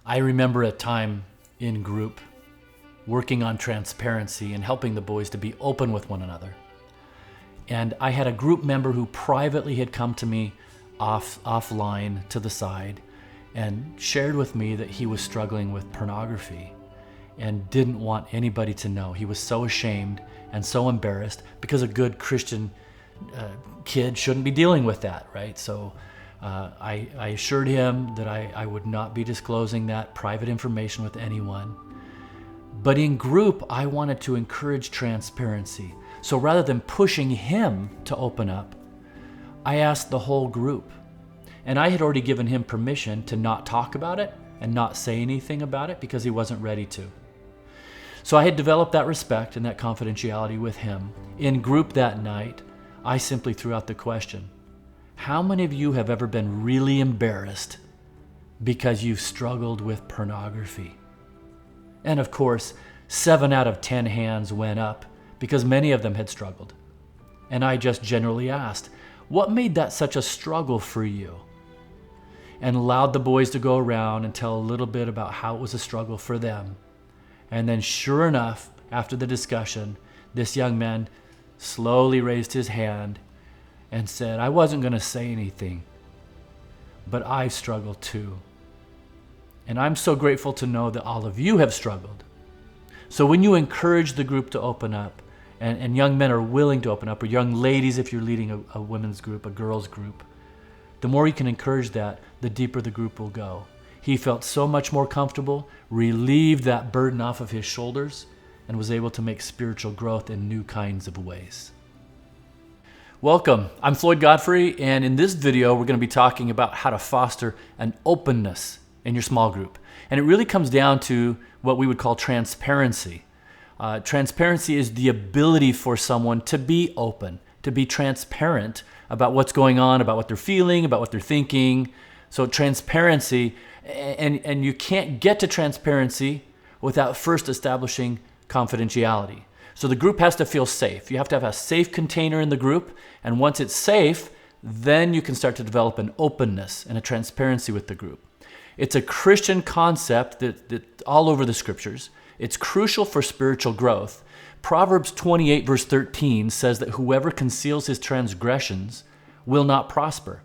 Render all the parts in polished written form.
I remember a time in group working on transparency and helping the boys to be open with one another. And I had a group member who privately had come to me offline to the side and shared with me that he was struggling with pornography and didn't want anybody to know. He was so ashamed and so embarrassed because a good Christian kid shouldn't be dealing with that, right? So I assured him that I would not be disclosing that private information with anyone. But in group, I wanted to encourage transparency. So rather than pushing him to open up, I asked the whole group. And I had already given him permission to not talk about it and not say anything about it because he wasn't ready to. So I had developed that respect and that confidentiality with him. In group that night, I simply threw out the question, how many of you have ever been really embarrassed because you've struggled with pornography? And of course, 7 out of 10 hands went up because many of them had struggled. And I just generally asked, what made that such a struggle for you? And allowed the boys to go around and tell a little bit about how it was a struggle for them. And then sure enough, after the discussion, this young man slowly raised his hand and said, I wasn't going to say anything, but I've struggled too. And I'm so grateful to know that all of you have struggled. So when you encourage the group to open up, and young men are willing to open up, or young ladies if you're leading a women's group, a girls group, the more you can encourage that, the deeper the group will go. He felt so much more comfortable, relieved that burden off of his shoulders, and was able to make spiritual growth in new kinds of ways. Welcome, I'm Floyd Godfrey, and in this video we're going to be talking about how to foster an openness in your small group. And it really comes down to what we would call transparency. Transparency is the ability for someone to be open, to be transparent about what's going on, about what they're feeling, about what they're thinking. So transparency, and you can't get to transparency without first establishing confidentiality. So the group has to feel safe. You have to have a safe container in the group, and once it's safe, then you can start to develop an openness and a transparency with the group. It's a Christian concept that all over the scriptures. It's crucial for spiritual growth. Proverbs 28 verse 13 says that whoever conceals his transgressions will not prosper,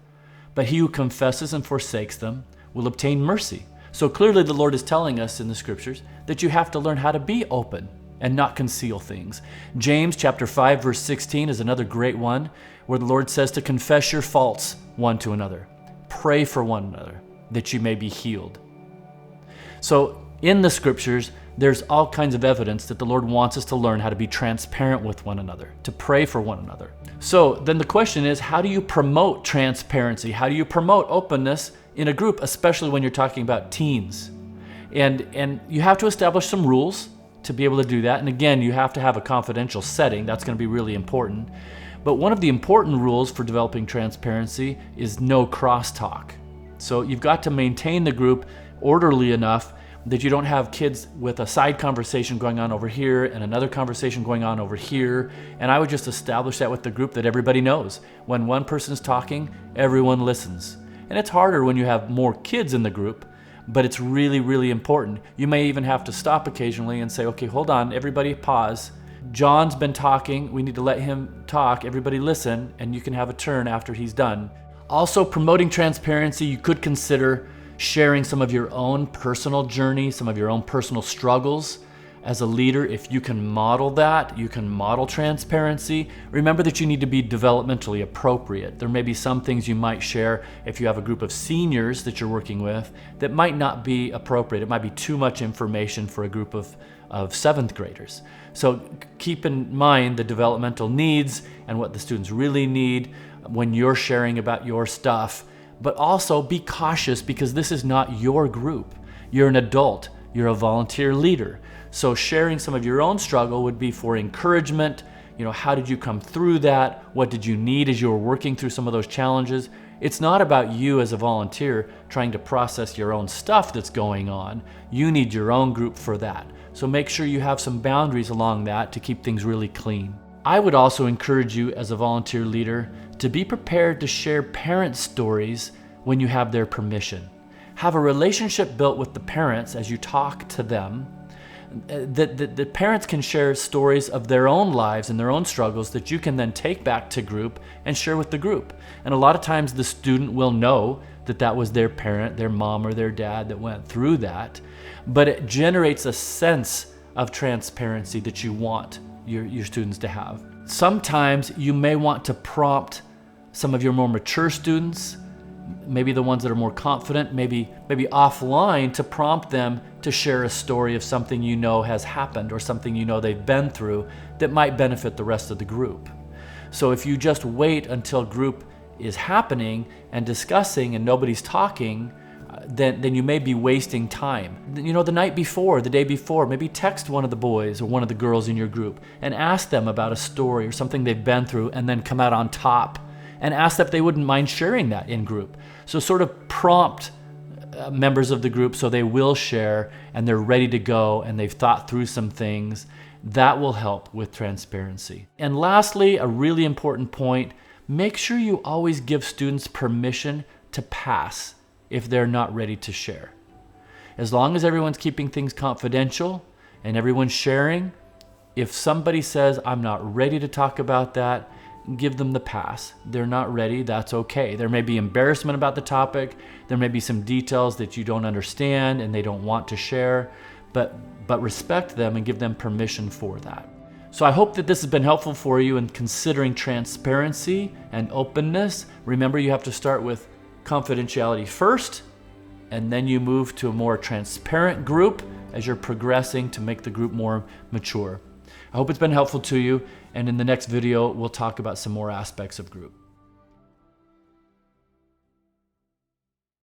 but he who confesses and forsakes them will obtain mercy. So clearly the Lord is telling us in the scriptures that you have to learn how to be open and not conceal things. James chapter 5 verse 16 is another great one where the Lord says to confess your faults one to another. Pray for one another that you may be healed. So in the scriptures, there's all kinds of evidence that the Lord wants us to learn how to be transparent with one another, to pray for one another. So then the question is, how do you promote transparency? How do you promote openness in a group, especially when you're talking about teens? And you have to establish some rules to be able to do that. And again, you have to have a confidential setting. That's going to be really important. But one of the important rules for developing transparency is no crosstalk. So you've got to maintain the group orderly enough that you don't have kids with a side conversation going on over here and another conversation going on over here. And I would just establish that with the group that everybody knows. When one person is talking, everyone listens. And it's harder when you have more kids in the group, but it's really, really important. You may even have to stop occasionally and say, okay, hold on, everybody pause. John's been talking, we need to let him talk, everybody listen, and you can have a turn after he's done. Also, promoting transparency, you could consider sharing some of your own personal journey, some of your own personal struggles. As a leader, if you can model that, you can model transparency. Remember that you need to be developmentally appropriate. There may be some things you might share if you have a group of seniors that you're working with that might not be appropriate. It might be too much information for a group of 7th graders. So keep in mind the developmental needs and what the students really need when you're sharing about your stuff. But also be cautious because this is not your group. You're an adult. You're a volunteer leader. So sharing some of your own struggle would be for encouragement. You know, how did you come through that? What did you need as you were working through some of those challenges? It's not about you as a volunteer trying to process your own stuff that's going on. You need your own group for that. So make sure you have some boundaries along that to keep things really clean. I would also encourage you as a volunteer leader to be prepared to share parent stories when you have their permission. have a relationship built with the parents as you talk to them, that the parents can share stories of their own lives and their own struggles that you can then take back to group and share with the group. And a lot of times the student will know that that was their parent, their mom or their dad that went through that, but it generates a sense of transparency that you want your students to have. Sometimes you may want to prompt some of your more mature students, maybe the ones that are more confident, maybe offline, to prompt them to share a story of something you know has happened or something you know they've been through that might benefit the rest of the group. So if you just wait until group is happening and discussing and nobody's talking, then you may be wasting time. You know, the night before, the day before, maybe text one of the boys or one of the girls in your group and ask them about a story or something they've been through, and then come out on top and ask if they wouldn't mind sharing that in group. So sort of prompt members of the group so they will share and they're ready to go and they've thought through some things. That will help with transparency. And lastly, a really important point, make sure you always give students permission to pass if they're not ready to share. As long as everyone's keeping things confidential and everyone's sharing, if somebody says, I'm not ready to talk about that, give them the pass. They're not ready, that's okay. There may be embarrassment about the topic, there may be some details that you don't understand and they don't want to share, but respect them and give them permission for that. So I hope that this has been helpful for you in considering transparency and openness. Remember, you have to start with confidentiality first, and then you move to a more transparent group as you're progressing to make the group more mature. I hope it's been helpful to you, and in the next video, we'll talk about some more aspects of group.